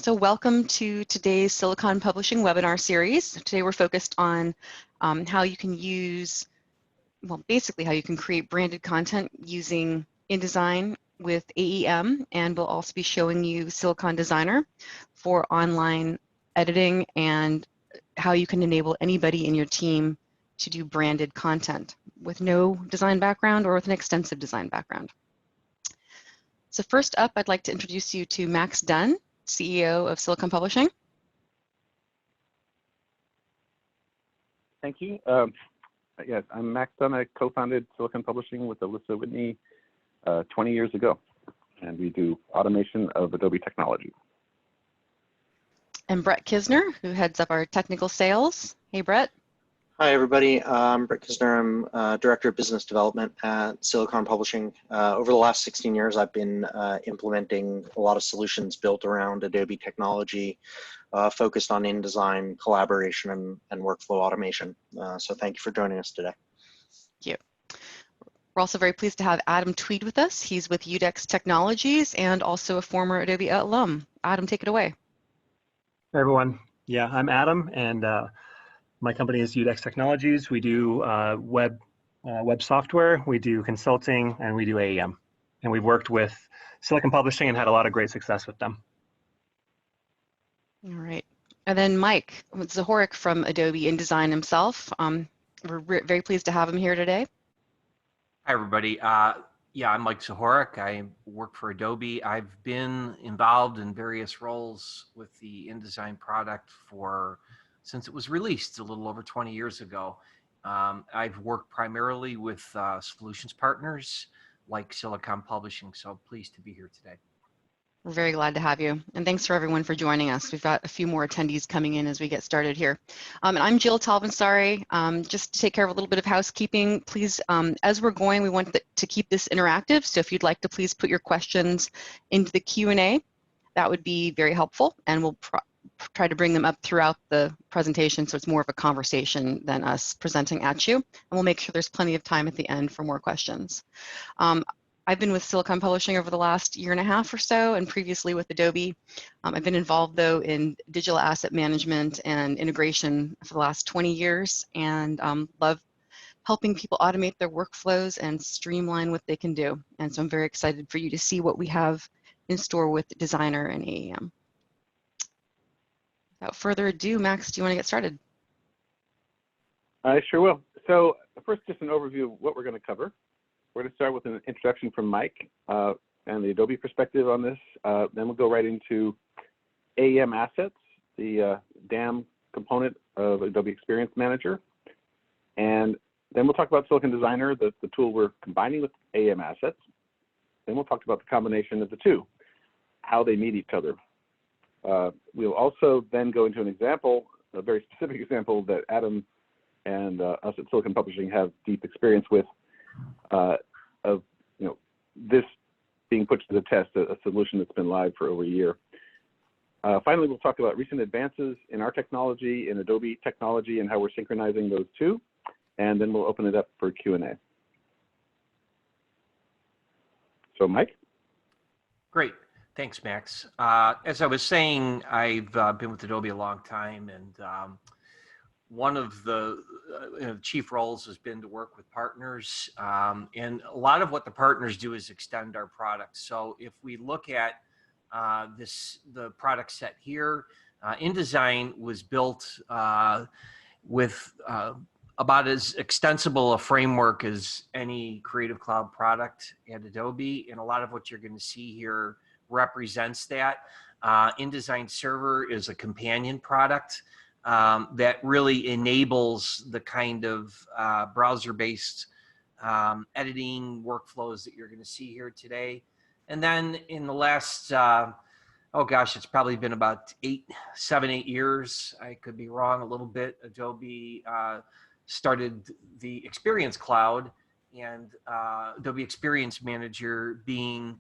So welcome to today's Silicon Publishing webinar series. Today we're focused on how you can use, well, basically how you can create branded content using InDesign with AEM, and we'll also be showing you Silicon Designer for online editing and how you can enable anybody in your team to do branded content with no design background or with an extensive design background. So first up, I'd like to introduce you to Max Dunn, CEO of Silicon Publishing. Thank you. Yes, I'm Max Dunn. I co-founded Silicon Publishing with Alyssa Whitney 20 years ago, and we do automation of Adobe technology. And Brett Kisner, who heads up our technical sales. Hey, Brett. Hi, everybody. I'm Brett Kisner. I'm Director of Business Development at Silicon Publishing. Over the last 16 years, I've been implementing a lot of solutions built around Adobe technology, focused on InDesign, collaboration, and workflow automation. So thank you for joining us today. Thank you. We're also very pleased to have Adam Twede with us. He's with Iudex Technologies and also a former Adobe alum. Adam, take it away. Hey, everyone. Yeah, I'm Adam, and my company is Iudex Technologies. We do web software, we do consulting, and we do AEM. And we've worked with Silicon Publishing and had a lot of great success with them. All right. And then Mike Zahorik from Adobe InDesign himself. We're very pleased to have him here today. Hi, everybody. Yeah, I'm Mike Zahorik. I work for Adobe. I've been involved in various roles with the InDesign product since it was released a little over 20 years ago. I've worked primarily with solutions partners like Silicon Publishing, so pleased to be here today. We're very glad to have you. And thanks for everyone for joining us. We've got a few more attendees coming in as we get started here. And I'm Jill Talvinsari. Just to take care of a little bit of housekeeping, please, as we're going, we want to keep this interactive. So if you'd like to please put your questions into the Q&A, that would be very helpful. And we'll try to bring them up throughout the presentation so it's more of a conversation than us presenting at you. And we'll make sure there's plenty of time at the end for more questions. I've been with Silicon Publishing over the last year and a half or so, and previously with Adobe. I've been involved, though, in digital asset management and integration for the last 20 years, and love helping people automate their workflows and streamline what they can do. And so I'm very excited for you to see what we have in store with Designer and AEM. Without further ado, Max, do you want to get started? I sure will. So first, just an overview of what we're going to cover. We're going to start with an introduction from Mike and the Adobe perspective on this. Then we'll go right into AEM Assets, the DAM component of Adobe Experience Manager. And then we'll talk about Silicon Designer, the tool we're combining with AEM Assets. Then we'll talk about the combination of the two, how they meet each other. We'll also then go into an example, a very specific example that Adam and us at Silicon Publishing have deep experience with, of this being put to the test, a solution that's been live for over a year. Finally, we'll talk about recent advances in our technology, in Adobe technology, and how we're synchronizing those two. And then we'll open it up for Q&A. So, Mike? Great. Thanks, Max. As I was saying, I've been with Adobe a long time, and one of the chief roles has been to work with partners, and a lot of what the partners do is extend our product. So if we look at the product set here, InDesign was built with about as extensible a framework as any Creative Cloud product at Adobe, and a lot of what you're going to see here represents that. InDesign Server is a companion product that really enables the kind of browser-based editing workflows that you're going to see here today. And then in the last, oh gosh, it's probably been about 7, 8 years. I could be wrong a little bit. Adobe started the Experience Cloud, and Adobe Experience Manager being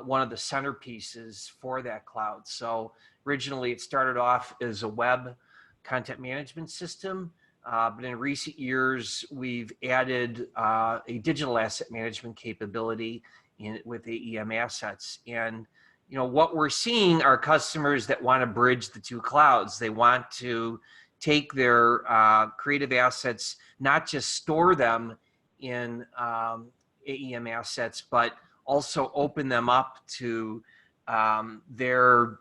one of the centerpieces for that cloud. So originally it started off as a web content management system, but in recent years we've added a digital asset management capability with AEM Assets. And what we're seeing are customers that want to bridge the two clouds. They want to take their creative assets, not just store them in AEM Assets, but also open them up to their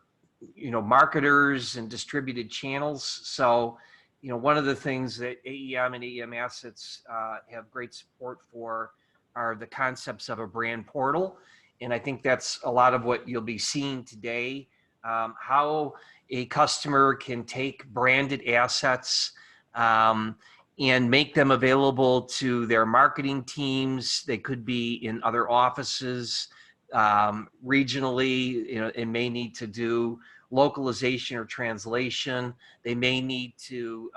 marketers and distributed channels. So one of the things that AEM and AEM Assets have great support for are the concepts of a brand portal. And I think that's a lot of what you'll be seeing today, how a customer can take branded assets and make them available to their marketing teams. They could be in other offices, regionally, and may need to do localization or translation. They may need to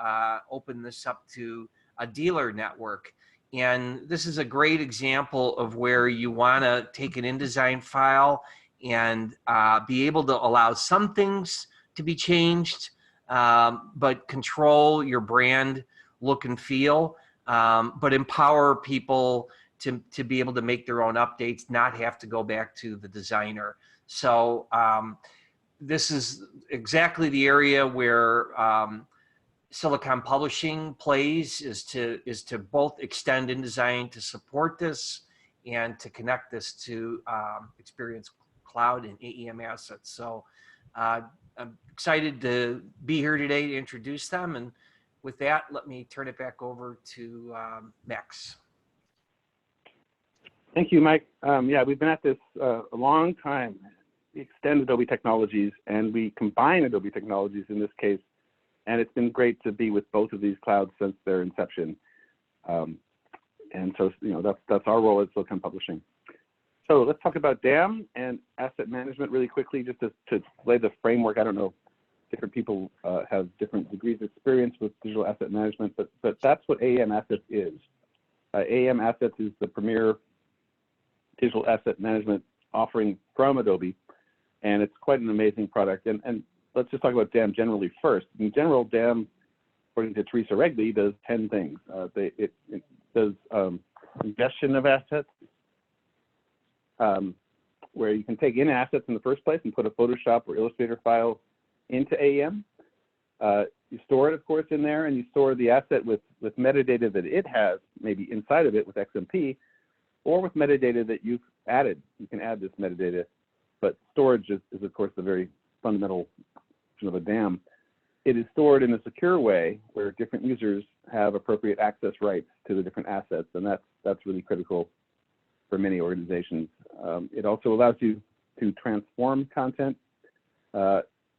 open this up to a dealer network. And this is a great example of where you want to take an InDesign file and be able to allow some things to be changed, but control your brand look and feel, but empower people to be able to make their own updates, not have to go back to the designer. So this is exactly the area where Silicon Publishing plays, is to both extend InDesign to support this and to connect this to Experience Cloud and AEM Assets. So I'm excited to be here today to introduce them. And with that, let me turn it back over to Max. Thank you, Mike. Yeah, we've been at this a long time. We extend Adobe technologies and we combine Adobe technologies in this case. And it's been great to be with both of these clouds since their inception. And so, that's our role at Silicon Publishing. So let's talk about DAM and asset management really quickly, just to lay the framework. I don't know, different people have different degrees of experience with digital asset management, but that's what AEM Assets is. AEM Assets is the premier digital asset management offering from Adobe, and it's quite an amazing product. And let's just talk about DAM generally first. In general, DAM, according to Teresa Regley, does 10 things. It does ingestion of assets, where you can take in assets in the first place and put a Photoshop or Illustrator file into AEM. You store it, of course, in there, and you store the asset with metadata that it has, maybe inside of it with XMP, or with metadata that you've added. You can add this metadata, but storage is of course, the very fundamental of a DAM. It is stored in a secure way where different users have appropriate access rights to the different assets, and that's really critical for many organizations. It also allows you to transform content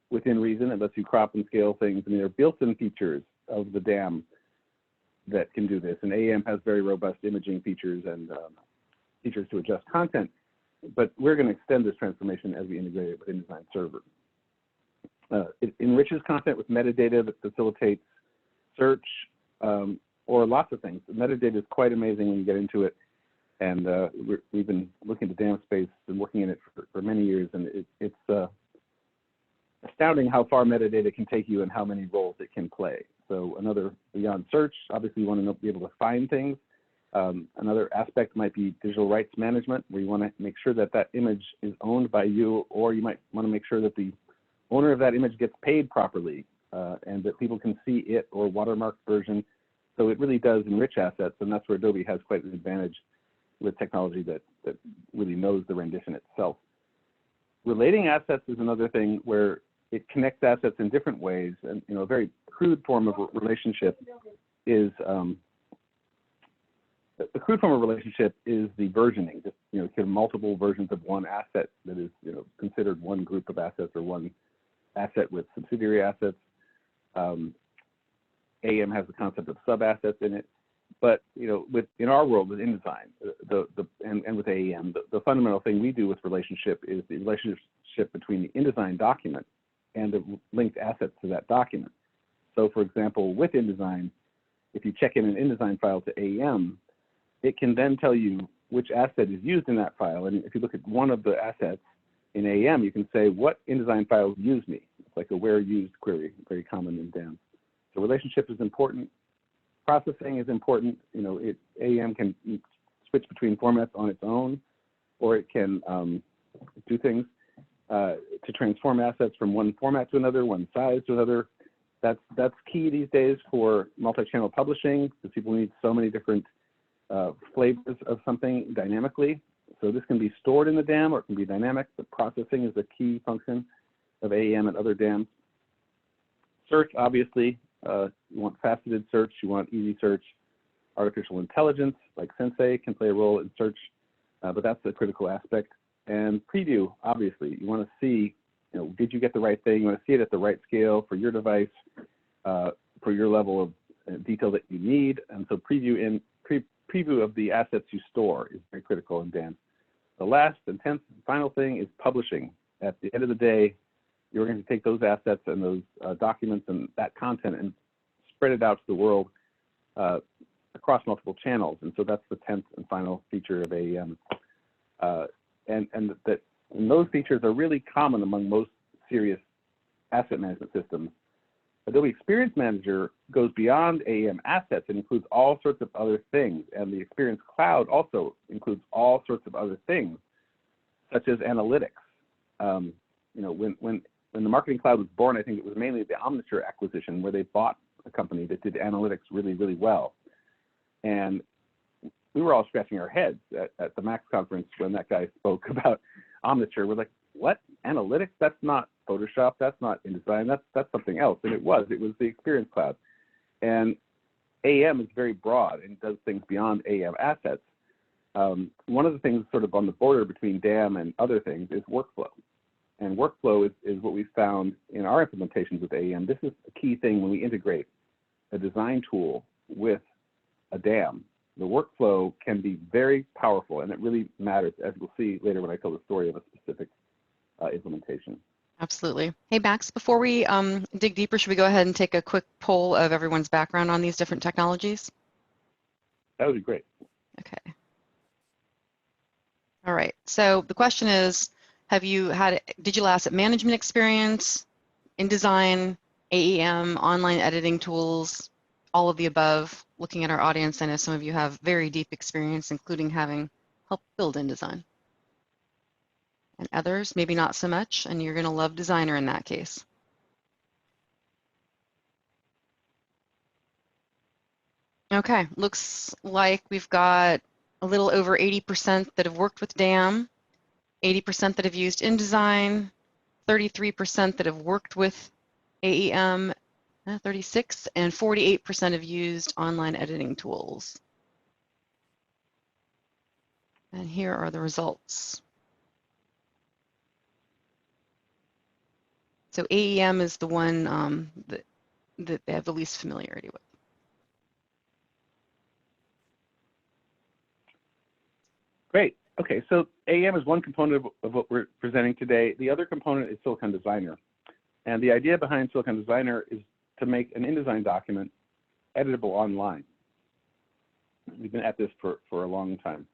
within reason. It lets you crop and scale things. I mean, there are built-in features of the DAM that can do this, and AEM has very robust imaging features and features to adjust content, but we're going to extend this transformation as we integrate it with InDesign Server. It enriches content with metadata that facilitates search or lots of things. The metadata is quite amazing when you get into it, and we've been looking at the DAM space and working in it for many years, and it's astounding how far metadata can take you and how many roles it can play. So another, beyond search, obviously you want to be able to find things. Another aspect might be digital rights management, where you want to make sure that that image is owned by you, or you might want to make sure that the owner of that image gets paid properly, and that people can see it or watermarked version. So it really does enrich assets, and that's where Adobe has quite an advantage with technology that really knows the rendition itself. Relating assets is another thing where it connects assets in different ways, and a very crude form of relationship is the crude form of relationship is the versioning. Just you have multiple versions of one asset that is considered one group of assets or one asset with subsidiary assets. AEM has the concept of sub-assets in it, but in our world with InDesign and with AEM, the fundamental thing we do with relationship is the relationship between the InDesign document and the linked assets to that document. So, for example, with InDesign, if you check in an InDesign file to AEM, it can then tell you which asset is used in that file. And if you look at one of the assets in AEM, you can say, what InDesign files use me? It's like a where used query, very common in DAM. So relationship is important. Processing is important. AEM can switch between formats on its own, or it can do things. to transform assets from one format to another, one size to another. That's key these days for multi-channel publishing, because people need so many different flavors of something dynamically. So this can be stored in the DAM or it can be dynamic, but processing is a key function of AEM and other DAMs. Search, obviously, you want faceted search, you want easy search. Artificial intelligence, like Sensei, can play a role in search, but that's a critical aspect. And preview, obviously, you want to see, did you get the right thing? You want to see it at the right scale for your device, for your level of detail that you need. And so preview of the assets you store is very critical in DAM. The last and 10th and final thing is publishing. At the end of the day, you're going to take those assets and those documents and that content and spread it out to the world across multiple channels. And so that's the 10th and final feature of AEM. And those features are really common among most serious asset management systems. Adobe Experience Manager goes beyond AEM Assets and includes all sorts of other things. And the Experience Cloud also includes all sorts of other things, such as analytics. When the Marketing Cloud was born, I think it was mainly the Omniture acquisition, where they bought a company that did analytics really, really well. And we were all scratching our heads at the Max conference when that guy spoke about Omniture. We're like, what? Analytics? That's not Photoshop. That's not InDesign. That's something else. And it was the Experience Cloud. And AEM is very broad and does things beyond AEM Assets. One of the things sort of on the border between DAM and other things is workflow. And workflow is what we found in our implementations with AEM. This is a key thing when we integrate a design tool with a DAM. The workflow can be very powerful, and it really matters, as we'll see later when I tell the story of a specific implementation. Absolutely. Hey, Max, before we dig deeper, should we go ahead and take a quick poll of everyone's background on these different technologies? That would be great. Okay. All right. So the question is, have you had digital asset management experience, InDesign, AEM, online editing tools, all of the above? Looking at our audience, I know some of you have very deep experience, including having helped build InDesign. And others, maybe not so much, and you're going to love Designer in that case. Okay, looks like we've got a little over 80% that have worked with DAM, 80% that have used InDesign, 33% that have worked with AEM, 36, and 48% have used online editing tools. And here are the results. So AEM is the one that they have the least familiarity with. Great. Okay, so AEM is one component of what we're presenting today. The other component is Silicon Designer. And the idea behind Silicon Designer is to make an InDesign document editable online. We've been at this for a long time.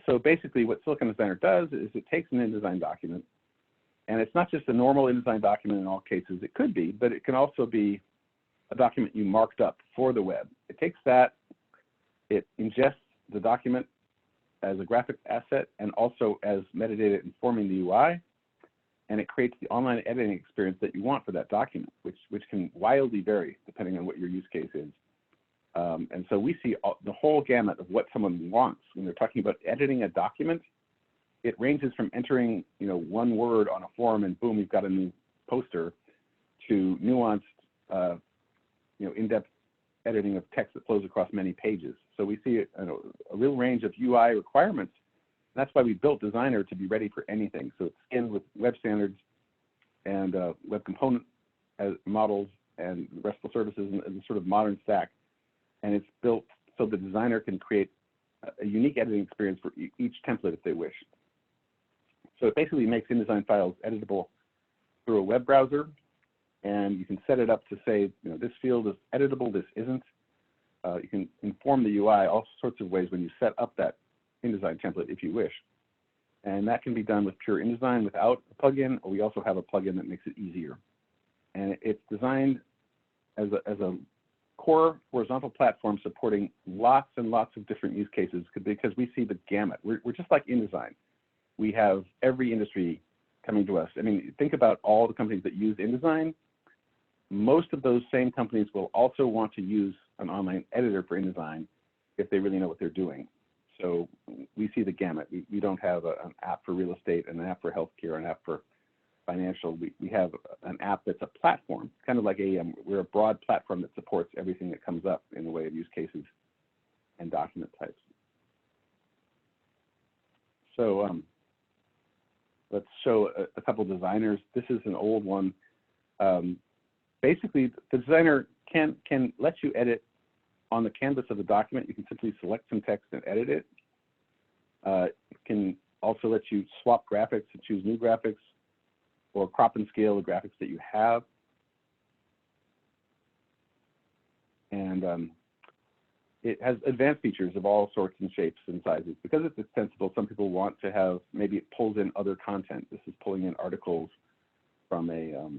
So basically what Silicon Designer does is it takes an InDesign document, and it's not just a normal InDesign document in all cases. It could be, but it can also be a document you marked up for the web. It takes that, it ingests the document as a graphic asset and also as metadata informing the UI, and it creates the online editing experience that you want for that document, which can wildly vary depending on what your use case is. And so we see the whole gamut of what someone wants when they're talking about editing a document. It ranges from entering, one word on a form and boom, you've got a new poster, to nuanced, in-depth editing of text that flows across many pages. So we see a real range of UI requirements. That's why we built Designer to be ready for anything. So it's skinned with web standards and web component as models and RESTful services and the sort of modern stack. And it's built so the designer can create a unique editing experience for each template if they wish. So it basically makes InDesign files editable through a web browser, and you can set it up to say, this field is editable, this isn't. You can inform the UI all sorts of ways when you set up that InDesign template if you wish. And that can be done with pure InDesign without a plugin, or we also have a plugin that makes it easier. And it's designed as a core horizontal platform supporting lots and lots of different use cases because we see the gamut. We're just like InDesign. We have every industry coming to us. I mean, think about all the companies that use InDesign. Most of those same companies will also want to use an online editor for InDesign if they really know what they're doing. So we see the gamut. We don't have an app for real estate, an app for healthcare, an app for financial. We have an app that's a platform, kind of like AEM. We're a broad platform that supports everything that comes up in the way of use cases and document types. So let's show a couple of designers. This is an old one. Basically, the designer can let you edit on the canvas of the document. You can simply select some text and edit it. It can also let you swap graphics and choose new graphics, or crop and scale the graphics that you have. And it has advanced features of all sorts and shapes and sizes. Because it's extensible, some people want to have, maybe it pulls in other content. This is pulling in articles from a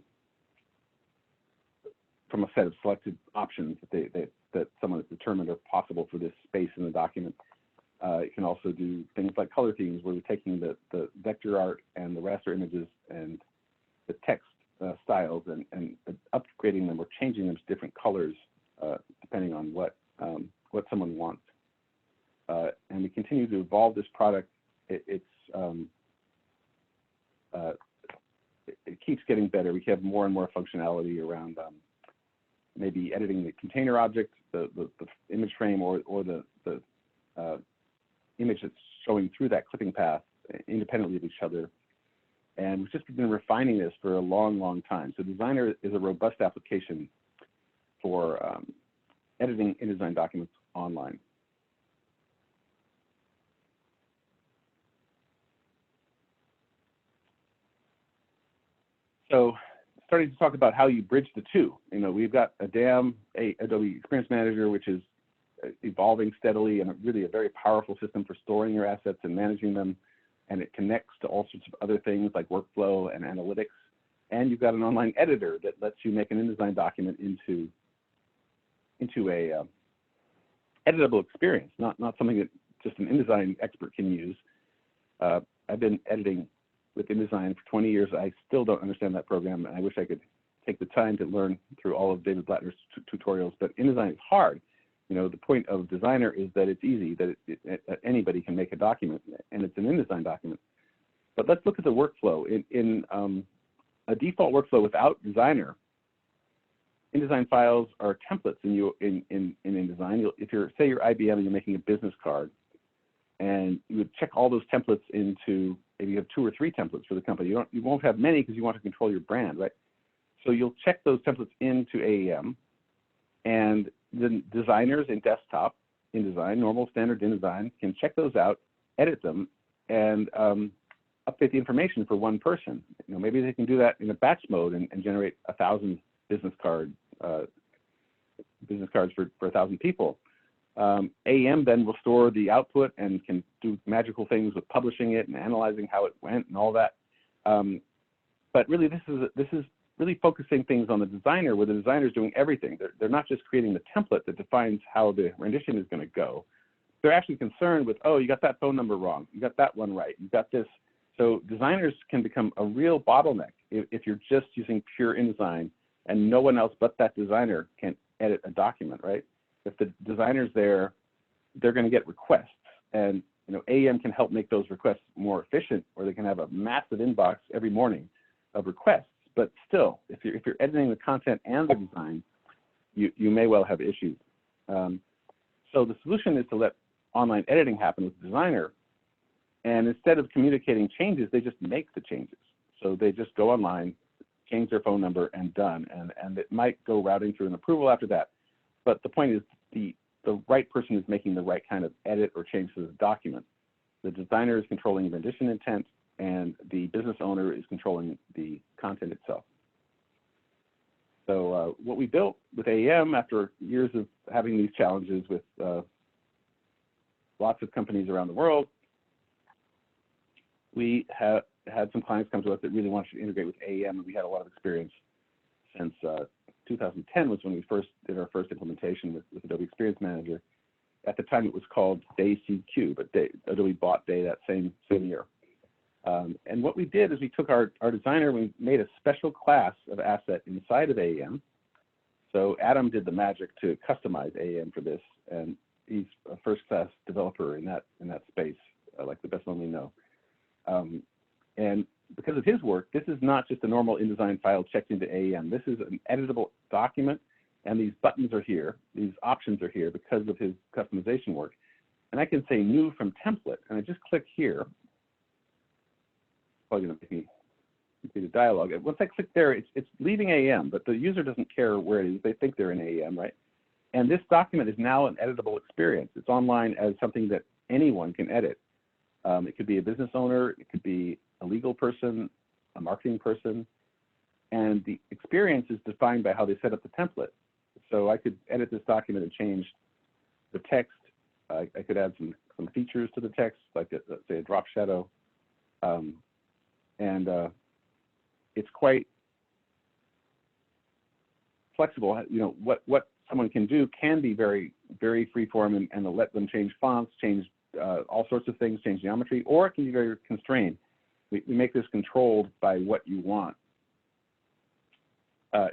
set of selected options that someone has determined are possible for this space in the document. It can also do things like color themes, where we're taking the vector art and the raster images and the text styles and upgrading them or changing them to different colors depending on what someone wants. And we continue to evolve this product. It keeps getting better. We have more and more functionality around maybe editing the container object, the image frame, or the image that's showing through that clipping path independently of each other. And we've just been refining this for a long, long time. So Designer is a robust application for editing InDesign documents online. So starting to talk about how you bridge the two. You know, we've got Adobe Experience Manager, which is evolving steadily and really a very powerful system for storing your assets and managing them. And it connects to all sorts of other things like workflow and analytics. And you've got an online editor that lets you make an InDesign document into a editable experience, not something that just an InDesign expert can use. I've been editing with InDesign for 20 years. I still don't understand that program, and I wish I could take the time to learn through all of David Blattner's tutorials. But InDesign is hard. You know, the point of Designer is that it's easy, that anybody can make a document, and it's an InDesign document. But let's look at the workflow. In a default workflow without Designer, InDesign files are templates in InDesign. If you're, say you're IBM and you're making a business card, and you would check all those templates into, maybe you have 2 or 3 templates for the company. You won't have many because you want to control your brand, right? So you'll check those templates into AEM, and the designers in desktop InDesign, normal standard InDesign, can check those out, edit them, and update the information for one person. You know, maybe they can do that in a batch mode and generate 1,000 business cards for 1,000 people. AEM then will store the output and can do magical things with publishing it and analyzing how it went and all that. But really, this is really focusing things on the designer, where the designer is doing everything. They're not just creating the template that defines how the rendition is going to go. They're actually concerned with, oh, you got that phone number wrong, you got that one right, you got this. So designers can become a real bottleneck if you're just using pure InDesign and no one else but that designer can edit a document, right? If the designer's there, they're going to get requests, and you know, AEM can help make those requests more efficient, or they can have a massive inbox every morning of requests. But still, if you're editing the content and the design, you may well have issues. So the solution is to let online editing happen with the designer, and instead of communicating changes, they just make the changes. So they just go online, change their phone number, and done. And it might go routing through an approval after that. But the point is, the right person is making the right kind of edit or change to the document. The designer is controlling rendition intent, and the business owner is controlling the content itself. So what we built with AEM, after years of having these challenges with lots of companies around the world, we had some clients come to us that really wanted to integrate with AEM, and we had a lot of experience since 2010 was when we first did our first implementation with Adobe Experience Manager. At the time, it was called Day CQ, but Adobe bought Day that same year. And what we did is we took our designer and we made a special class of asset inside of AEM. So Adam did the magic to customize AEM for this, and he's a first-class developer in that space, like the best one we know. And because of his work, this is not just a normal InDesign file checked into AEM. This is an editable document, and these buttons are here, these options are here because of his customization work. And I can say new from template, and I just click here. Probably going to make me complete a dialogue. Once I click there, it's leaving AEM, but the user doesn't care where it is. They think they're in AEM, right? And this document is now an editable experience. It's online as something that anyone can edit. It could be a business owner, it could be a legal person, a marketing person, and the experience is defined by how they set up the template. So I could edit this document and change the text. I could add some features to the text, like let's say a drop shadow, and it's quite flexible. You know, what someone can do can be very, very freeform, and let them change fonts, change all sorts of things, change geometry, or it can be very constrained. We make this controlled by what you want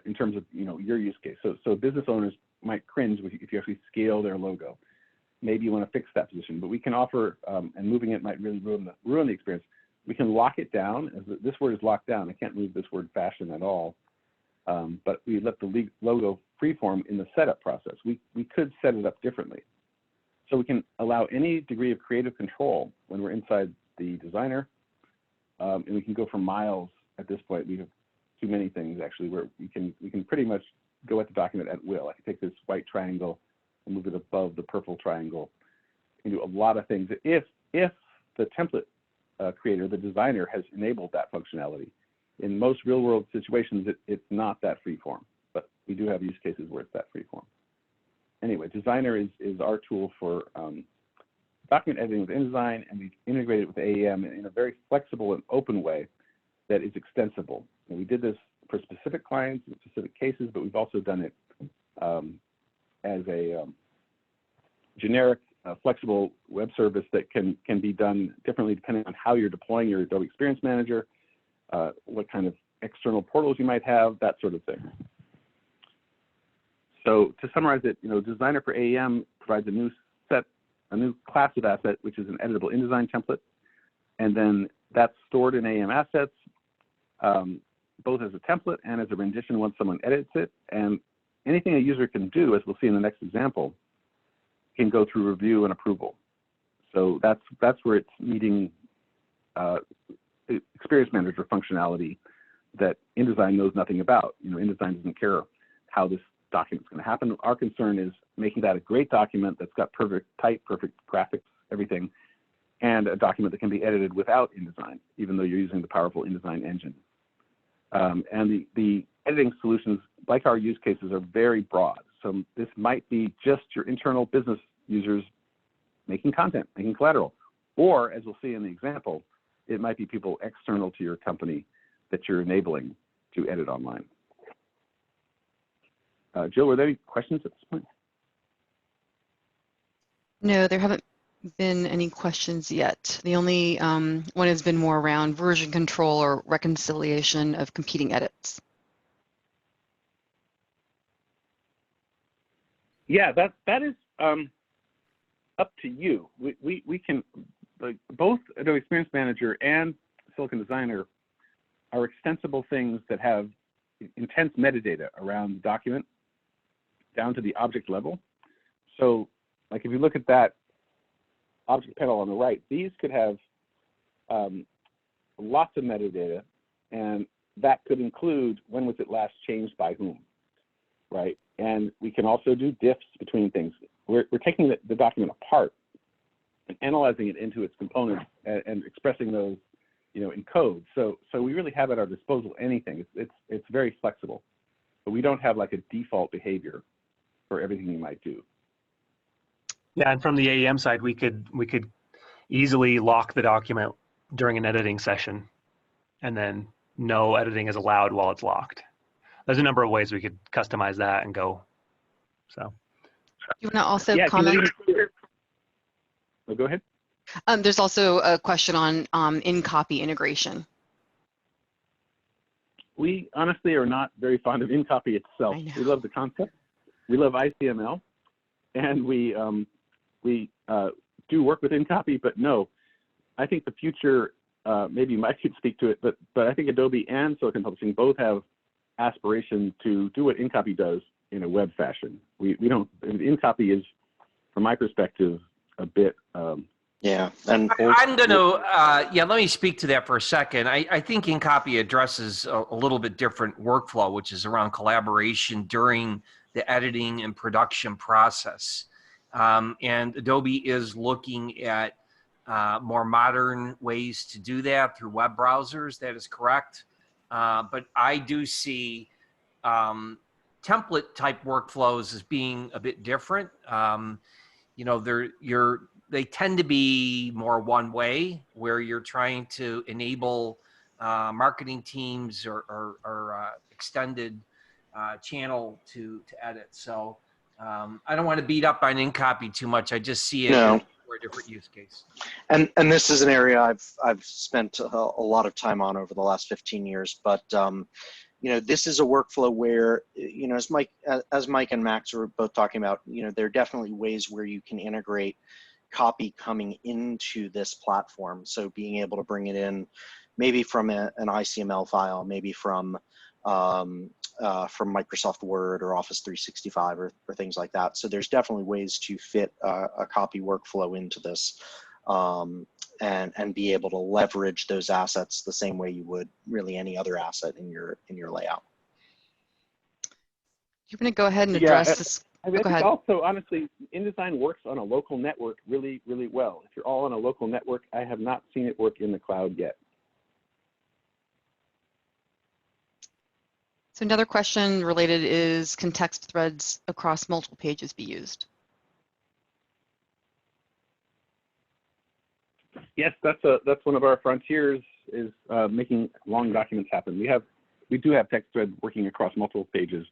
in terms of, you know, your use case. So business owners might cringe if you actually scale their logo. Maybe you want to fix that position, but we can offer, and moving it might really ruin the experience. We can lock it down. As this word is locked down. I can't move this word fashion at all. But we let the logo freeform in the setup process. We could set it up differently. So we can allow any degree of creative control when we're inside the designer. And we can go for miles at this point. We have too many things actually where we can pretty much go at the document at will. I can take this white triangle and move it above the purple triangle. We can do a lot of things if the template creator, the designer, has enabled that functionality. In most real world situations, it's not that freeform, but we do have use cases where it's that freeform. Anyway, Designer is our tool for document editing with InDesign, and we integrate it with AEM in a very flexible and open way that is extensible. And we did this for specific clients in specific cases, but we've also done it as a generic, flexible web service that can be done differently depending on how you're deploying your Adobe Experience Manager, what kind of external portals you might have, that sort of thing. So to summarize it, you know, Designer for AEM provides a new class of asset, which is an editable InDesign template, and then that's stored in AEM Assets, both as a template and as a rendition once someone edits it. And anything a user can do, as we'll see in the next example, can go through review and approval. So that's where it's meeting Experience Manager functionality that InDesign knows nothing about. You know, InDesign doesn't care how this document's going to happen. Our concern is making that a great document that's got perfect type, perfect graphics, everything, and a document that can be edited without InDesign, even though you're using the powerful InDesign engine. And the editing solutions, like our use cases, are very broad. So this might be just your internal business users making content, making collateral, or as we'll see in the example, it might be people external to your company that you're enabling to edit online. Jill, were there any questions at this point? No, there haven't been any questions yet. The only one has been more around version control or reconciliation of competing edits. Yeah, that is up to you. We can, like, both Adobe Experience Manager and Silicon Designer are extensible things that have intense metadata around the document down to the object level. So, like, if you look at that object panel on the right, these could have lots of metadata, and that could include when was it last changed by whom, right? And we can also do diffs between things. We're taking the document apart and analyzing it into its components and expressing those, you know, in code. So we really have at our disposal anything. It's very flexible, but we don't have like a default behavior for everything you might do. Yeah, and from the AEM side, we could easily lock the document during an editing session, and then no editing is allowed while it's locked. There's a number of ways we could customize that and go. So. You want to also yeah, comment? Oh, go ahead. There's also a question on in-copy integration. We honestly are not very fond of in-copy itself. I know. We love the concept. We love ICML, and we do work with in-copy, but no, I think the future, maybe Mike could speak to it, but I think Adobe and Silicon Publishing both have aspiration to do what in-copy does in a web fashion. We don't, in-copy is, from my perspective, a bit yeah, and I'm going to, yeah, let me speak to that for a second. I think InCopy addresses a little bit different workflow, which is around collaboration during the editing and production process. And Adobe is looking at more modern ways to do that through web browsers. That is correct. But I do see template type workflows as being a bit different. You know, they tend to be more one way, where you're trying to enable marketing teams or extended channel to edit. So I don't want to beat up on InCopy too much. I just see it as a different use case. And this is an area I've spent a lot of time on over the last 15 years. But you know, this is a workflow where, you know, as Mike and Max were both talking about, you know, there are definitely ways where you can integrate copy coming into this platform. So being able to bring it in, maybe from an ICML file, maybe from Microsoft Word or Office 365 or things like that. So there's definitely ways to fit a copy workflow into this and be able to leverage those assets the same way you would really any other asset in your layout. You're going to go ahead and address this. I mean, Go I think ahead. also, honestly, InDesign works on a local network really, really well. If you're all on a local network, I have not seen it work in the cloud yet. So another question related is, can text threads across multiple pages be used? Yes, that's one of our frontiers, is making long documents happen. We do have text threads working across multiple pages.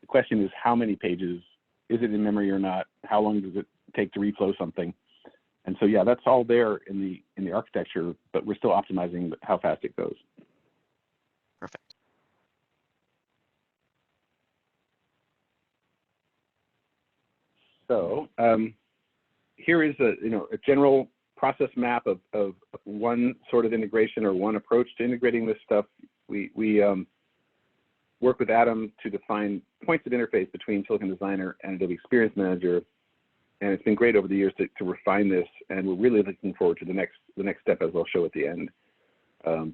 The question is, how many pages? Is it in memory or not? How long does it take to reflow something? And so, yeah, that's all there in the architecture, but we're still optimizing how fast it goes. Perfect. So here is a general process map of one sort of integration or one approach to integrating this stuff. We work with Adam to define points of interface between Silicon Designer and Adobe Experience Manager, and it's been great over the years to refine this, and we're really looking forward to the next step, as I'll show at the end.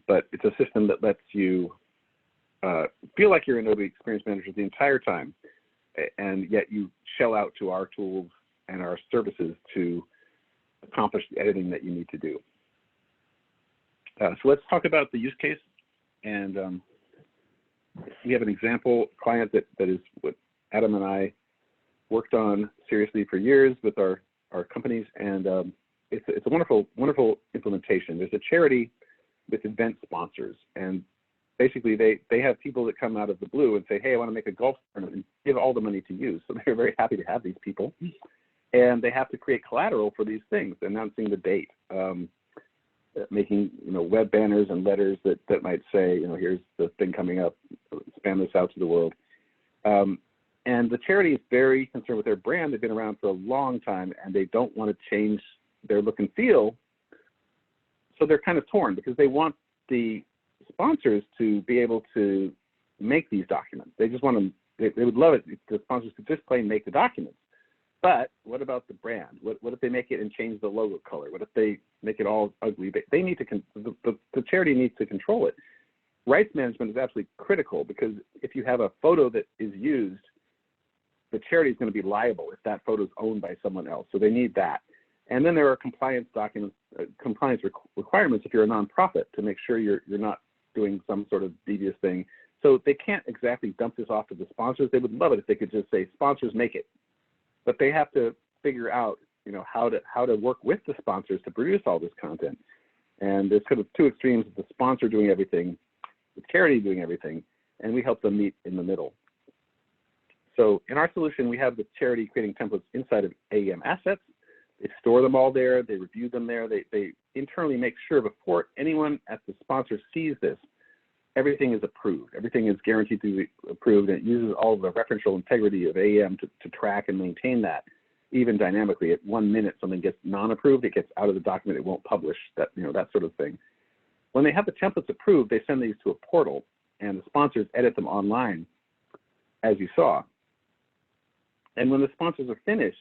But it's a system that lets you feel like you're in Adobe Experience Manager the entire time, and yet you shell out to our tools and our services to accomplish the editing that you need to do. So let's talk about the use case. And we have an example client that is what Adam and I worked on seriously for years with our companies, and it's a wonderful, wonderful implementation. There's a charity with event sponsors, and basically they have people that come out of the blue and say, hey, I want to make a golf tournament, and give all the money to you. So they're very happy to have these people, and they have to create collateral for these things, announcing the date, making web banners and letters that might say, here's the thing coming up, spam this out to the world. And the charity is very concerned with their brand. They've been around for a long time, and they don't want to change their look and feel. So they're kind of torn, because they want the sponsors to be able to make these documents. They just want to, they would love it if the sponsors could just plain make the documents. But what about the brand? What if they make it and change the logo color? What if they make it all ugly? They need to, the charity needs to control it. Rights management is absolutely critical, because if you have a photo that is used, the charity is going to be liable if that photo is owned by someone else. So they need that. And then there are compliance documents, requirements if you're a nonprofit, to make sure you're not doing some sort of devious thing. So they can't exactly dump this off to the sponsors. They would love it if they could just say, sponsors, make it. But they have to figure out, how to work with the sponsors to produce all this content. And there's kind of two extremes: the sponsor doing everything, the charity doing everything, and we help them meet in the middle. So in our solution, we have the charity creating templates inside of AEM Assets. They store them all there. They review them there. They internally make sure before anyone at the sponsor sees this, everything is approved. Everything is guaranteed to be approved, and it uses all of the referential integrity of AEM to track and maintain that. Even dynamically, at 1 minute something gets non-approved, it gets out of the document, it won't publish, that, that sort of thing. When they have the templates approved, they send these to a portal, and the sponsors edit them online, as you saw. And when the sponsors are finished,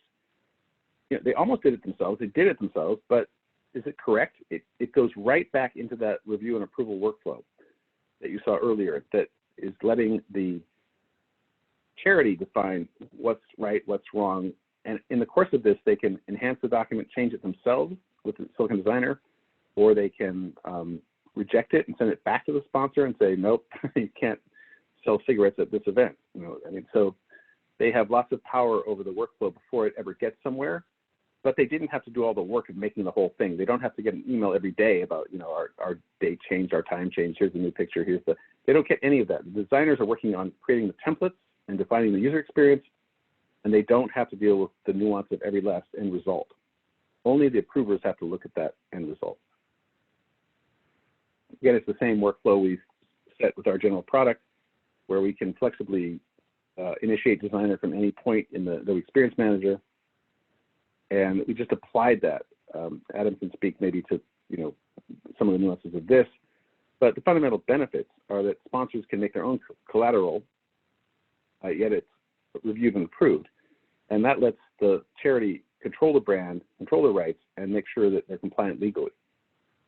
they almost did it themselves. They did it themselves, but is it correct? It goes right back into that review and approval workflow that you saw earlier, that is letting the charity define what's right, what's wrong. And in the course of this, they can enhance the document, change it themselves with the Silicon Designer, or they can reject it and send it back to the sponsor and say, nope, you can't sell cigarettes at this event. So they have lots of power over the workflow before it ever gets somewhere, but they didn't have to do all the work of making the whole thing. They don't have to get an email every day about, our date changed, our time changed, here's the new picture, they don't get any of that. The designers are working on creating the templates and defining the user experience, and they don't have to deal with the nuance of every last end result. Only the approvers have to look at that end result. Again, it's the same workflow we've set with our general product, where we can flexibly initiate designer from any point in the Adobe Experience Manager, and we just applied that. Adam can speak maybe to some of the nuances of this, but the fundamental benefits are that sponsors can make their own collateral, yet it's reviewed and approved, and that lets the charity control the brand, control the rights, and make sure that they're compliant legally.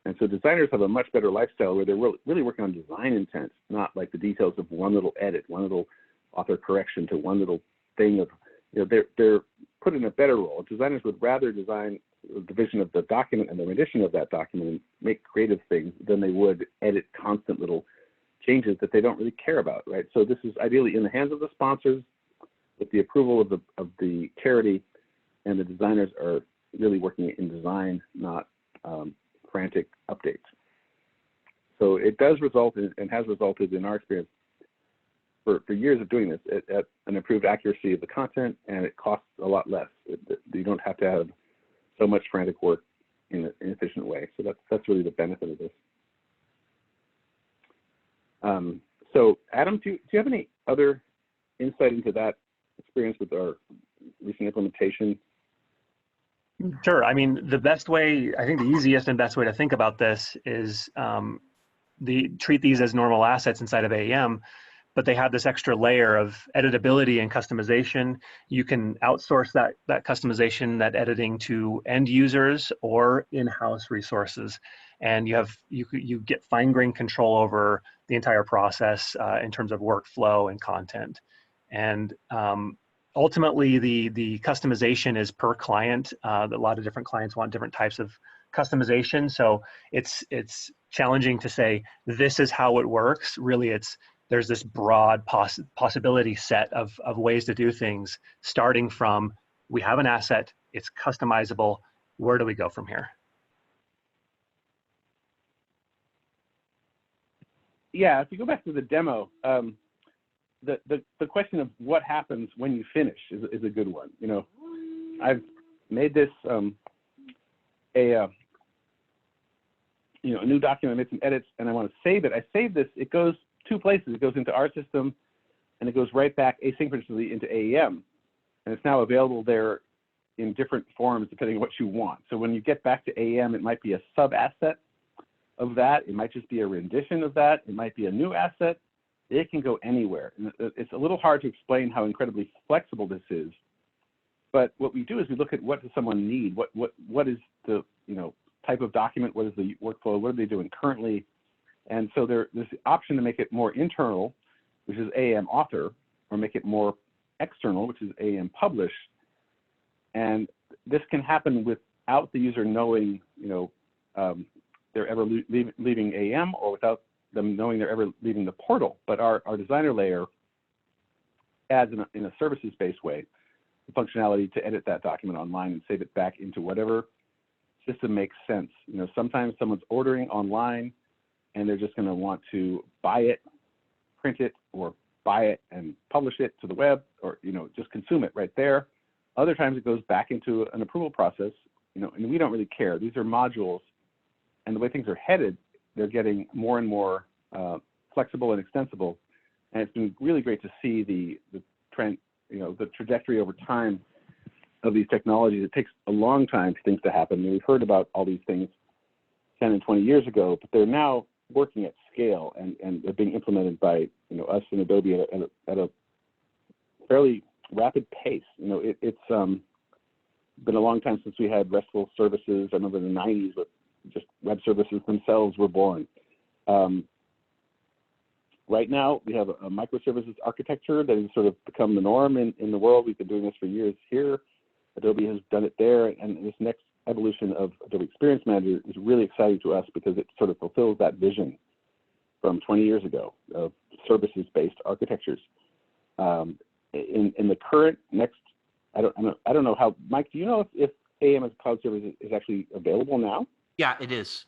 And so designers have a much better lifestyle where they're really working on design intent, not like the details of one little edit, one little author correction to one little thing of, they're put in a better role. Designers would rather design the vision of the document and the rendition of that document and make creative things than they would edit constant little changes that they don't really care about, right? So this is ideally in the hands of the sponsors with the approval of the charity, and the designers are really working in design, not frantic updates. So it does result in, and has resulted in our experience for years of doing this at an improved accuracy of the content, and it costs a lot less. You don't have to have so much frantic work in an inefficient way. So that's really the benefit of this. So Adam, do you have any other insight into that experience with our recent implementation? Sure. I mean, the best way, I think the easiest and best way to think about this is treat these as normal assets inside of AEM, but they have this extra layer of editability and customization. You can outsource that customization, that editing to end users or in-house resources. And you get fine-grained control over the entire process in terms of workflow and content. And ultimately, the customization is per client. A lot of different clients want different types of customization. So it's challenging to say, this is how it works. Really, there's this broad possibility set of ways to do things, starting from, we have an asset, it's customizable, where do we go from here? Yeah, if you go back to the demo, the question of what happens when you finish is a good one. I've made this a new document, made some edits, and I want to save it. I save this, it goes two places. It goes into our system, and it goes right back asynchronously into AEM. And it's now available there in different forms depending on what you want. So when you get back to AEM, it might be a sub-asset of that. It might just be a rendition of that. It might be a new asset. It can go anywhere. And it's a little hard to explain how incredibly flexible this is. But what we do is we look at what does someone need? What is the type of document? What is the workflow? What are they doing currently? And so there's the option to make it more internal, which is AEM author, or make it more external, which is AEM publish. And this can happen without the user knowing, they're ever leaving AEM, or without them knowing they're ever leaving the portal. But our designer layer adds in a services-based way the functionality to edit that document online and save it back into whatever system makes sense. Sometimes someone's ordering online and they're just going to want to buy it, print it, or buy it and publish it to the web, or just consume it right there. Other times it goes back into an approval process and we don't really care. These are modules, and the way things are headed, they're getting more and more flexible and extensible. And it's been really great to see the trend, the trajectory over time of these technologies. It takes a long time for things to happen. We've heard about all these things 10 and 20 years ago, but they're now working at scale, and they're being implemented by us and Adobe at a fairly rapid pace. It's been a long time since we had RESTful services. I remember in the 90s, but just web services themselves were born. Right now, we have a microservices architecture that has sort of become the norm in the world. We've been doing this for years here. Adobe has done it there, and this next evolution of Adobe Experience Manager is really exciting to us because it sort of fulfills that vision from 20 years ago of services-based architectures. In the current next, I don't know how, Mike, do you know if AEM as a cloud service is actually available now? Yeah, it is.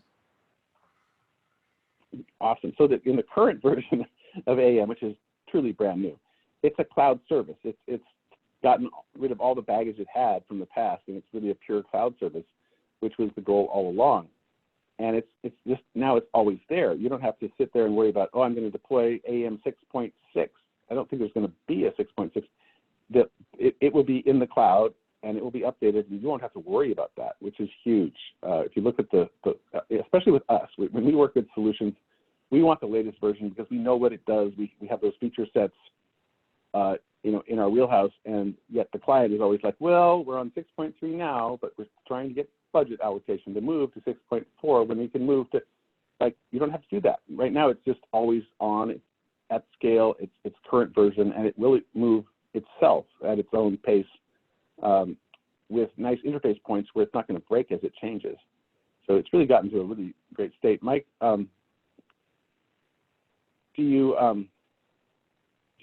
Awesome. So that in the current version of AEM, which is truly brand new, it's a cloud service. It's gotten rid of all the baggage it had from the past, and it's really a pure cloud service, which was the goal all along. And it's just, now it's always there. You don't have to sit there and worry about, oh, I'm going to deploy AEM 6.6. I don't think there's going to be a 6.6. It will be in the cloud, and it will be updated, and you won't have to worry about that, which is huge. If you look at especially with us, when we work with solutions, we want the latest version because we know what it does. We have those feature sets, in our wheelhouse, and yet the client is always like, well, we're on 6.3 now, but we're trying to get budget allocation to move to 6.4 when we can move to, you don't have to do that. Right now, it's just always on, it's at scale, it's current version, and it will move itself at its own pace with nice interface points where it's not going to break as it changes. So it's really gotten to a really great state. Mike, do you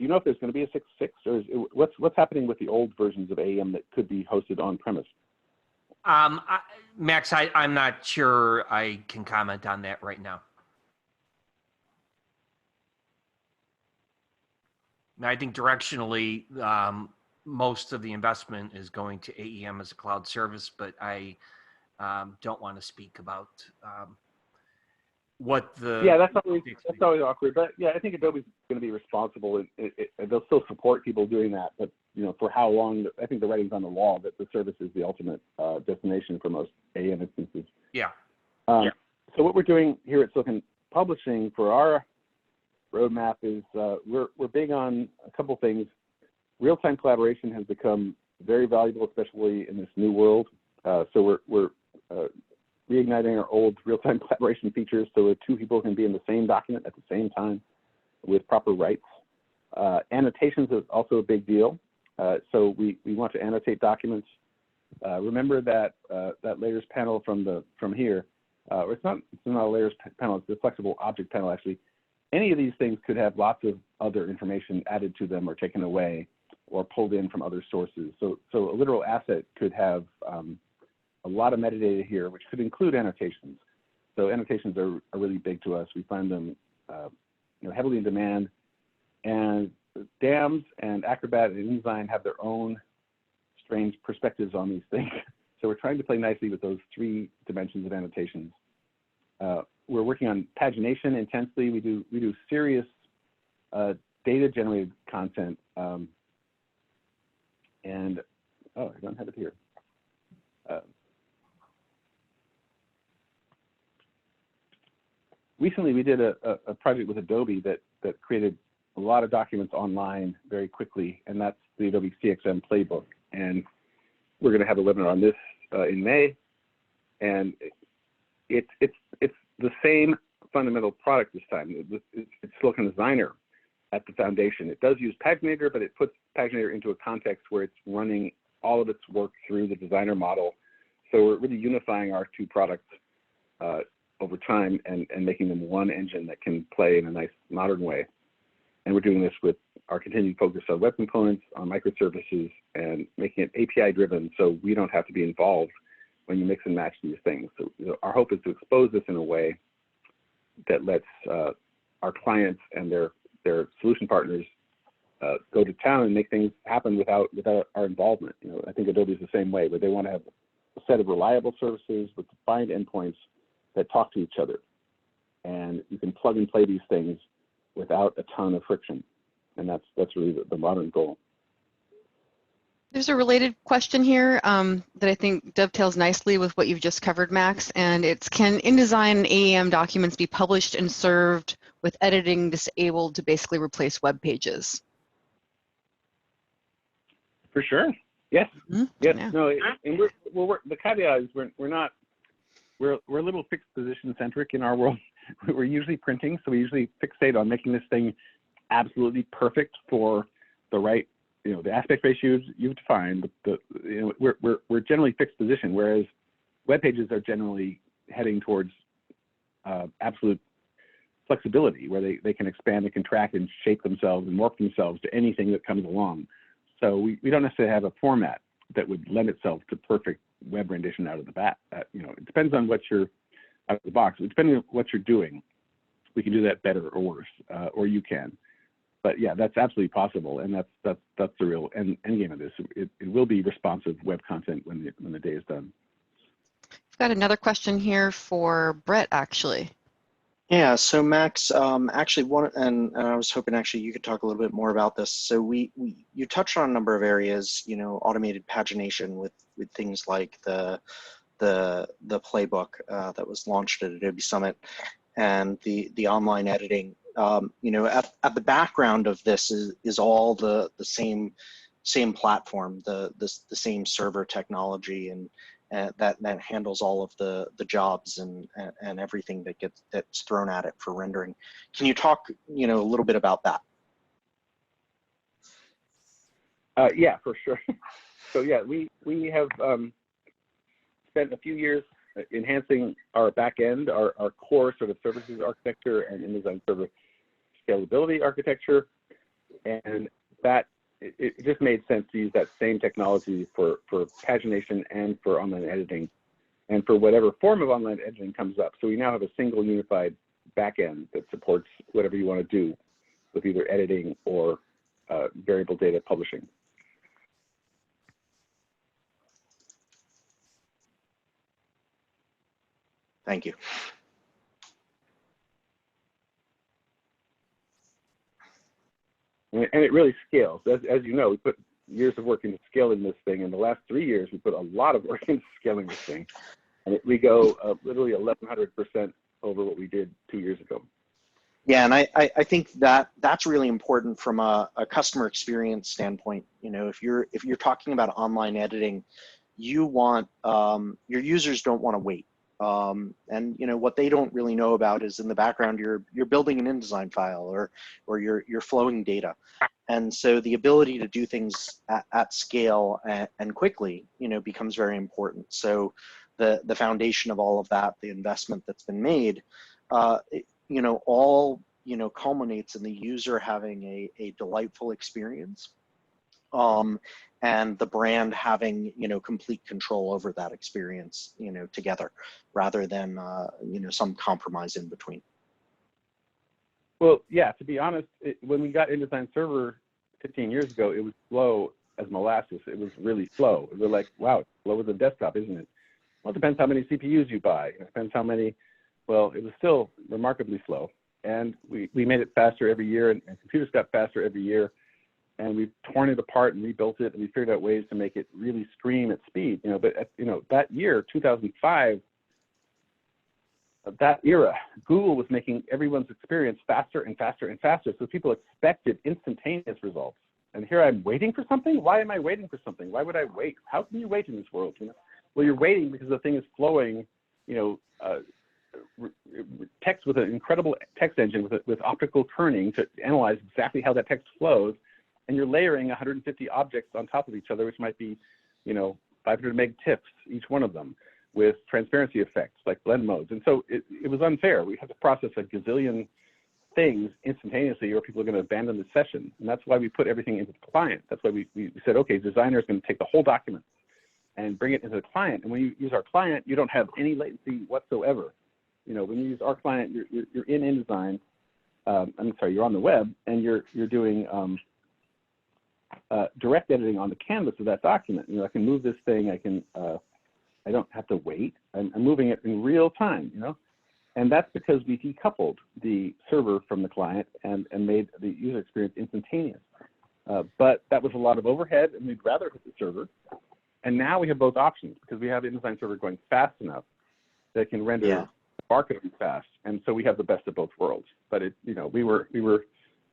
know if there's going to be a 6.6, or what's happening with the old versions of AEM that could be hosted on premise? Max, I'm not sure I can comment on that right now. I think directionally, most of the investment is going to AEM as a cloud service, but I don't want to speak about what the... Yeah, that's always awkward. But yeah, I think Adobe's going to be responsible, and they'll still support people doing that. But for how long? I think the writing's on the wall that the service is the ultimate destination for most AEM instances. Yeah. So what we're doing here at Silicon Publishing for our roadmap is we're big on a couple things. Real-time collaboration has become very valuable, especially in this new world. So we're reigniting our old real-time collaboration features so that two people can be in the same document at the same time with proper rights. Annotations is also a big deal. So we want to annotate documents. Remember that that layers panel from here, or it's not a layers panel, it's the flexible object panel actually. Any of these things could have lots of other information added to them or taken away or pulled in from other sources. So a literal asset could have a lot of metadata here, which could include annotations. So annotations are really big to us. We find them heavily in demand. And DAMs and Acrobat and InDesign have their own strange perspectives on these things. So we're trying to play nicely with those three dimensions of annotations. We're working on pagination intensely. We do serious data-generated content. And I don't have it here. Recently, we did a project with Adobe that created a lot of documents online very quickly, and that's the Adobe CXM playbook. And we're going to have a webinar on this in May. And it's the same fundamental product this time. It's Silicon Designer at the foundation. It does use Paginator, but it puts Paginator into a context where it's running all of its work through the Designer model. So we're really unifying our two products over time and making them one engine that can play in a nice modern way. And we're doing this with our continued focus on web components, on microservices, and making it API driven so we don't have to be involved when you mix and match these things. So our hope is to expose this in a way that lets our clients and their solution partners go to town and make things happen without our involvement. I think Adobe is the same way, but they want to have set of reliable services with defined endpoints that talk to each other. And you can plug and play these things without a ton of friction. And that's really the modern goal. There's a related question here that I think dovetails nicely with what you've just covered, Max, and it's, can InDesign and AEM documents be published and served with editing disabled to basically replace web pages? For sure. Yes. Mm-hmm. Yes. Yeah. No. And the caveat is we're a little fixed position centric in our world. We're usually printing, so we usually fixate on making this thing absolutely perfect for the right, the aspect ratios you've defined. We're generally fixed position, whereas web pages are generally heading towards absolute flexibility, where they can expand and contract and shape themselves and morph themselves to anything that comes along. So we don't necessarily have a format that would lend itself to perfect web rendition out of the bat. It depends on what you're out of the box. Depending on what you're doing, we can do that better or worse, or you can. But yeah, that's absolutely possible, and that's the real end game of this. It will be responsive web content when the day is done. I've got another question here for Brett, actually. Yeah, so Max, actually and I was hoping actually you could talk a little bit more about this. So you touched on a number of areas, automated pagination with things like the playbook that was launched at Adobe Summit, and the online editing. At the background of this is all the same platform, the same server technology, and that handles all of the jobs and everything that's thrown at it for rendering. Can you talk a little bit about that? Yeah, for sure. So yeah, we have spent a few years enhancing our back end, our core sort of services architecture and InDesign Server scalability architecture, and that it just made sense to use that same technology for pagination and for online editing, and for whatever form of online editing comes up. So we now have a single unified backend that supports whatever you want to do with either editing or variable data publishing. Thank you. And it really scales. As you know, we put years of work into scaling this thing. In the last 3 years, we put a lot of work into scaling this thing. And we go literally 1,100% over what we did 2 years ago. Yeah, and I think that's really important from a customer experience standpoint. If you're talking about online editing, you want your users don't want to wait. And what they don't really know about is in the background you're building an InDesign file or you're flowing data, and so the ability to do things at scale and quickly becomes very important. So the foundation of all of that, the investment that's been made, all culminates in the user having a delightful experience. And the brand having complete control over that experience together, rather than some compromise in between. Well, yeah, to be honest, when we got InDesign Server 15 years ago, it was slow as molasses. It was really slow. We're like, wow, it's slow as a desktop, isn't it? Well, it depends how many CPUs you buy. It depends how many. Well, it was still remarkably slow, and we made it faster every year, and computers got faster every year. And we've torn it apart and rebuilt it, and we figured out ways to make it really scream at speed. But that year, 2005, that era, Google was making everyone's experience faster and faster and faster. So people expected instantaneous results. And here I'm waiting for something. Why am I waiting for something? Why would I wait? How can you wait in this world? Well, you're waiting because the thing is flowing. Text with an incredible text engine with optical kerning to analyze exactly how that text flows. And you're layering 150 objects on top of each other, which might be, 500 meg TIFFs, each one of them, with transparency effects like blend modes. And so it was unfair. We had to process a gazillion things instantaneously, or people are going to abandon the session. And that's why we put everything into the client. That's why we said, okay, designer is going to take the whole document and bring it into the client. And when you use our client, you don't have any latency whatsoever. When you use our client, you're in InDesign. You're on the web, and you're doing direct editing on the canvas of that document. I can move this thing. I I don't have to wait. I'm moving it in real time, you know? And that's because we decoupled the server from the client and made the user experience instantaneous. But that was a lot of overhead, and we'd rather hit the server. And now we have both options because we have the InDesign Server going fast enough that it can render marketing fast. And so we have the best of both worlds. But it, you know, we were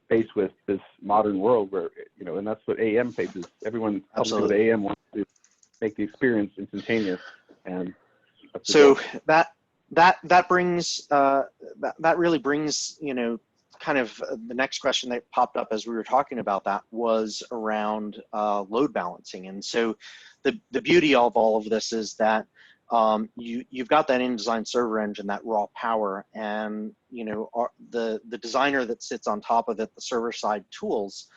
faced with this modern world where, you know, and that's what AEM faces. Everyone with AEM wants to make the experience instantaneous. And so that brings that really brings, you know, kind of the next question that popped up as we were talking about that was around load balancing. And so the beauty of all of this is that you've got that InDesign Server engine, that raw power, and you know the designer that sits on top of it, the server side tools,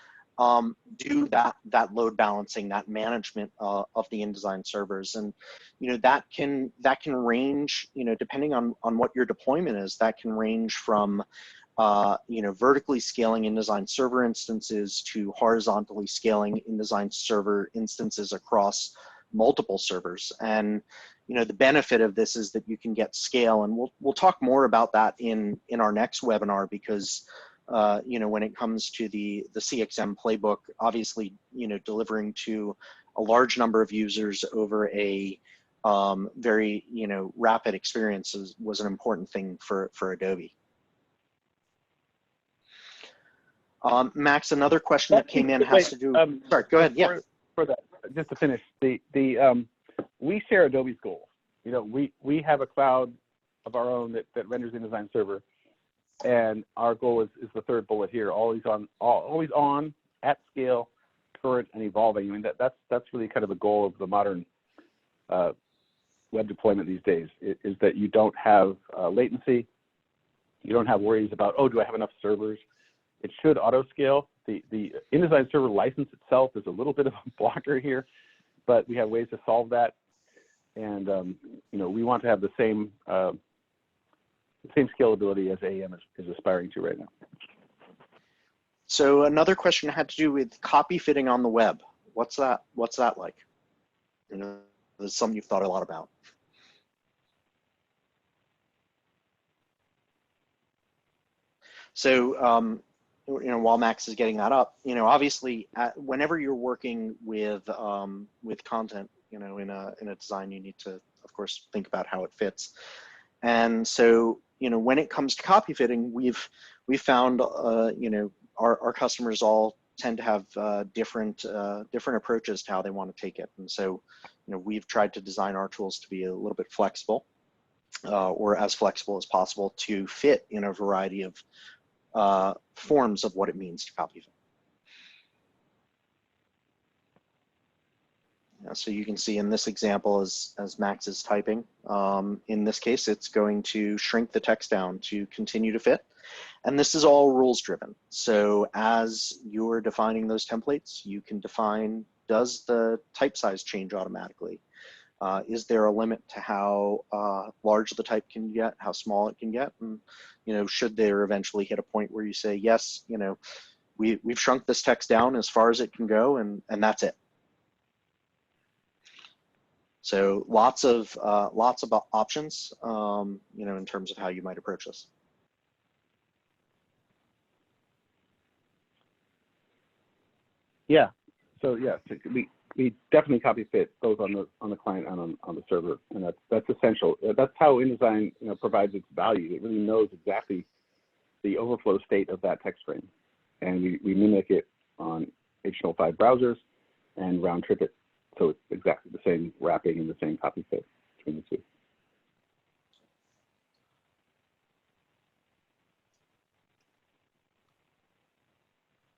do that load balancing, that management of the InDesign servers. And you know that can range, you know, depending on what your deployment is, that can range from you know, vertically scaling InDesign Server instances to horizontally scaling InDesign Server instances across multiple servers. And you know, the benefit of this is that you can get scale, and we'll talk more about that in our next webinar, because you know, when it comes to the CXM playbook, obviously, you know, delivering to a large number of users over a very, you know, rapid experience was an important thing for Adobe. Max, another question that came in has to do. Sorry, go ahead. Yeah. For that, just to finish, we share Adobe's goals. You know, we have a cloud of our own that renders InDesign Server, and our goal is the third bullet here: always on, at scale, current, and evolving. I mean, that's really kind of the goal of the modern web deployment these days. Is that you don't have latency, you don't have worries about, oh, do I have enough servers? It should auto scale. The InDesign Server license itself is a little bit of a blocker here, but we have ways to solve that. And you know, we want to have the same scalability as AEM is aspiring to right now. So another question had to do with copy fitting on the web. What's that like? You know, this is something you've thought a lot about. So you know, while Max is getting that up, you know, obviously, whenever you're working with content, you know, in a design, you need to, of course, think about how it fits. And so, you know, when it comes to copy fitting, we've found, you know, our customers all tend to have different approaches to how they want to take it. And so, you know, we've tried to design our tools to be a little bit flexible, or as flexible as possible, to fit in a variety of forms of what it means to copy fit. So you can see in this example, as Max is typing, in this case, it's going to shrink the text down to continue to fit. And this is all rules driven. So as you're defining those templates, you can define, does the type size change automatically? Is there a limit to how large the type can get, how small it can get? And, you know, should there eventually hit a point where you say, yes, you know, we've shrunk this text down as far as it can go, and that's it. So lots of options, you know, in terms of how you might approach this. Yeah. So yeah, we definitely copy fit both on the client and on the server, and that's essential. That's how InDesign, you know, provides its value. It really knows exactly the overflow state of that text frame, and we mimic it on HTML5 browsers and round trip it, so it's exactly the same wrapping and the same copy fit between the two.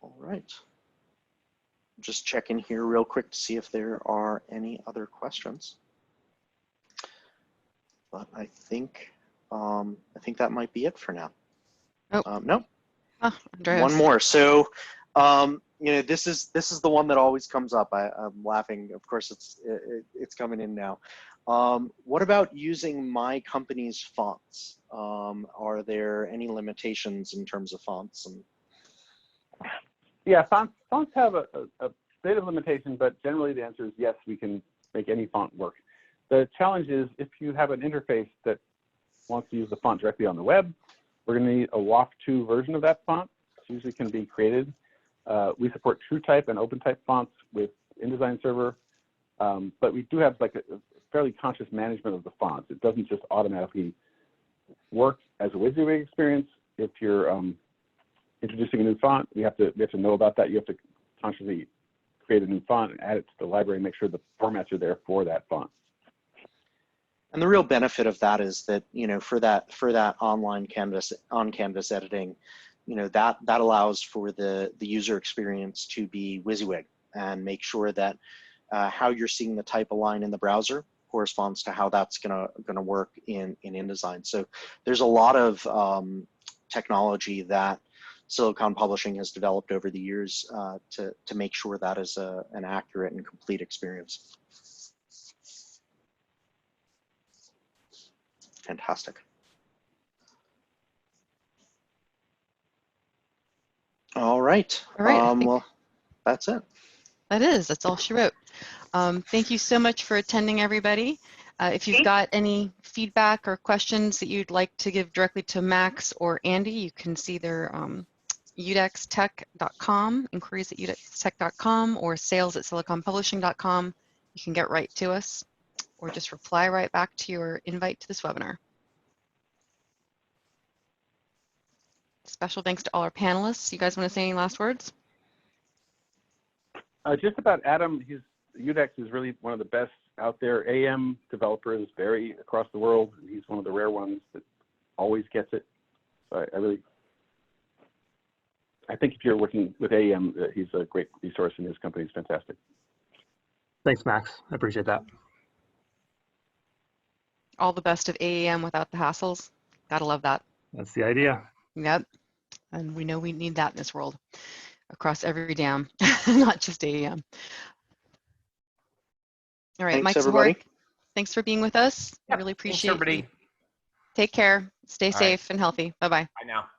All right. Just check in here real quick to see if there are any other questions. But I think that might be it for now. Oh. No. Oh, Andreas. One more. So, you know, this is the one that always comes up. I'm laughing. Of course, it's coming in now. What about using my company's fonts? Are there any limitations in terms of fonts? And yeah, fonts have a bit of limitation, but generally the answer is yes, we can make any font work. The challenge is if you have an interface that wants to use the font directly on the web, we're going to need a WAF2 version of that font. It usually can be created. We support TrueType and OpenType fonts with InDesign Server, but we do have like a fairly conscious management of the fonts. It doesn't just automatically work as a WYSIWYG experience. If you're introducing a new font, we have to know about that. You have to consciously create a new font and add it to the library and make sure the formats are there for that font. And the real benefit of that is that, you know, for that online on-canvas editing, you know, that allows for the user experience to be WYSIWYG and make sure that how you're seeing the type align in the browser corresponds to how that's gonna work in InDesign. So there's a lot of technology that Silicon Publishing has developed over the years to make sure that is an accurate and complete experience. Fantastic. All right. All right. Well, that's it. That's all she wrote. Thank you so much for attending, everybody. If you've got any feedback or questions that you'd like to give directly to Max or Andy, you can see their udextech.com, inquiries at udextech.com, or sales@siliconpublishing.com. You can get right to us, or just reply right back to your invite to this webinar. Special thanks to all our panelists. You guys want to say any last words? Just about Adam, Iudex is really one of the best out there. AEM developers vary across the world. He's one of the rare ones that always gets it. So I think if you're working with AEM, he's a great resource, and his company is fantastic. Thanks, Max. I appreciate that. All the best of AEM without the hassles. Gotta love that. That's the idea. Yep. And we know we need that in this world across every dam, not just AEM. All right, Thanks, Mike everybody. Zahorik, thanks for being with us. I Yep, really thanks, appreciate everybody. it. Take care. Stay All right. safe and healthy. Bye-bye. Bye now.